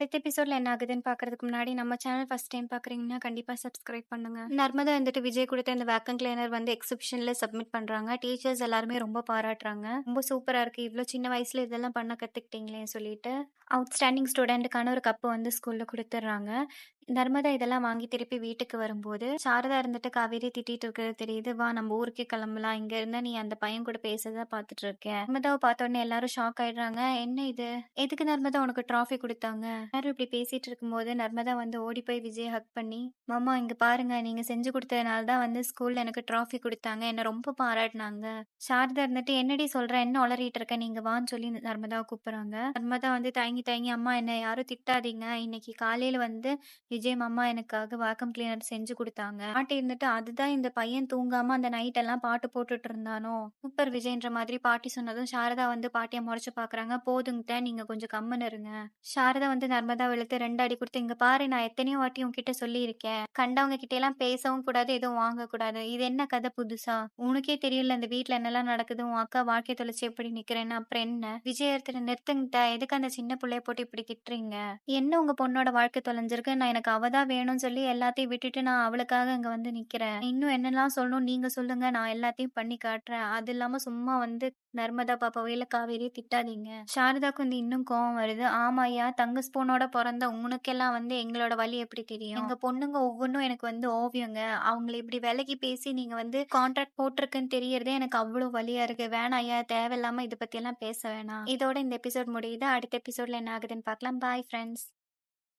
அடுத்த எபிசோட்ல என்ன ஆகுதுன்னு பார்க்கறதுக்கு முன்னாடி நம்ம சேனல் ஃபர்ஸ்ட் டைம் பார்க்குறீங்கன்னா கண்டிப்பா சப்ஸ்கிரைப் பண்ணுங்க. நர்மதா வந்துட்டு விஜய் கொடுத்த இந்த வேக்கம் கிளீனர் வந்து எக்ஸிபிஷன்ல சப்மிட் பண்றாங்க. டீச்சர்ஸ் எல்லாருமே ரொம்ப பாராட்டுறாங்க. ரொம்ப சூப்பரா இருக்கு. இவ்ளோ சின்ன வயசுல இதெல்லாம் பண்ண கத்துக்கிட்டீங்களேன்னு சொல்லிட்டு அவுட்ஸ்டாண்டிங் ஸ்டூடெண்ட்டுக்கான ஒரு கப் வந்து ஸ்கூல்ல குடுத்துடுறாங்க. நர்மதா இதெல்லாம் வாங்கி திருப்பி வீட்டுக்கு வரும்போது சாரதா இருந்துட்டு காவேரி திட்டிட்டு இருக்கிறது தெரியுது. வா நம்ம ஊருக்கே கிளம்பலாம். இங்க இருந்தா நீ அந்த பையன் கூட பேசறத பார்த்துட்டு இருக்க. நர்மதாவை பார்த்த உடனே எல்லாரும் ஷாக் ஆயிடுறாங்க. என்ன இது? எதுக்கு நர்மதா உனக்கு ட்ராஃபி குடுத்தாங்க? எல்லாரும் இப்படி பேசிட்டு இருக்கும்போது நர்மதா வந்து ஓடி போய் விஜய் ஹக் பண்ணி, மாமா இங்க பாருங்க நீங்க செஞ்சு குடுத்ததுனால தான் வந்து ஸ்கூல்ல எனக்கு ட்ராஃபி குடுத்தாங்க. என்ன ரொம்ப பாராட்டுனாங்க. சாரதா இருந்துட்டு என்னடி சொல்ற? என்ன ஒளறிட்டு இருக்க? நீங்க வான்னு சொல்லி நர்மதாவ கூப்பிடுறாங்க. நர்மதா வந்து தயங்கி தயங்கி அம்மா என்ன யாரும் திட்டாதீங்க. இன்னைக்கு காலையில வந்து விஜய் மாமா எனக்காக வாக்கம் கிளீனர் செஞ்சு குடுத்தாங்க. பாட்டி இருந்துட்டு அதுதான் இந்த பையன் தூங்காம அந்த நைட் எல்லாம் பாட்டு போட்டுட்டு இருந்தானோ? சூப்பர் விஜய்ன்ற மாதிரி பாட்டி சொன்னதும் சாரதா வந்து பாட்டிய முறைச்சு பாக்குறாங்க. போதுங்க நீங்க கொஞ்சம் கம்முன்னு இருங்க. சாரதா வந்து நர்மதா இழுத்து 2 அடி குடுத்து, "இங்க பாரு நான் எத்தனையோ வாட்டி உன்கிட்ட சொல்லியிருக்கேன். கண்டவங்க கிட்டலாம் பேசவும் கூடாது, எதுவும் வாங்கக்கூடாது. இது என்ன கதை புதுசா? உனக்கே தெரியல இந்த வீட்ல என்னலாம் நடக்குது. உன் அக்கா வாழ்க்கைய தொலைச்சு எப்படி நிக்கிறேன்னு. அப்புறம் என்ன?" விஜய் எடுத்துட்டு நிறுத்துங்கட்ட. எதுக்கு அந்த சின்ன புள்ளைய போட்டு இப்படி திட்டுறீங்க? என்ன உங்க பொண்ணோட வாழ்க்கை தொலைஞ்சிருக்கு? நான் எனக்கு அவ தான் வேணும்னு சொல்லி எல்லாத்தையும் விட்டுட்டு நான் அவளுக்காக இங்க வந்து நிக்கிறேன். இன்னும் என்னலாம் சொல்லணும் நீங்க சொல்லுங்க. நான் எல்லாத்தையும் பண்ணி காட்டுறேன். அது இல்லாம சும்மா வந்து நர்மதா பாப்பாவோ இல்ல காவேரியை திட்டாதீங்க. சாரதாக்கு வந்து இன்னும் கோவம் வருது. ஆமாய்யா தங்க ஸ்பூனோட பிறந்த உனக்கெல்லாம் வந்து எங்களோட வலி எப்படி தெரியும்? எங்க பொண்ணுங்க ஒவ்வொன்றும் எனக்கு வந்து ஓவியங்க. அவங்கள இப்படி விலகி பேசி நீங்க வந்து கான்ட்ராக்ட் போட்டிருக்குன்னு தெரியறதே எனக்கு அவ்வளோ வலியா இருக்கு. வேணாம் ஐயா தேவையில்லாம இதை பத்தி எல்லாம் பேச வேணாம். இதோட இந்த எபிசோட் முடியுது. அடுத்த எபிசோட்ல என்ன ஆகுதுன்னு பார்க்கலாம். Bye friends.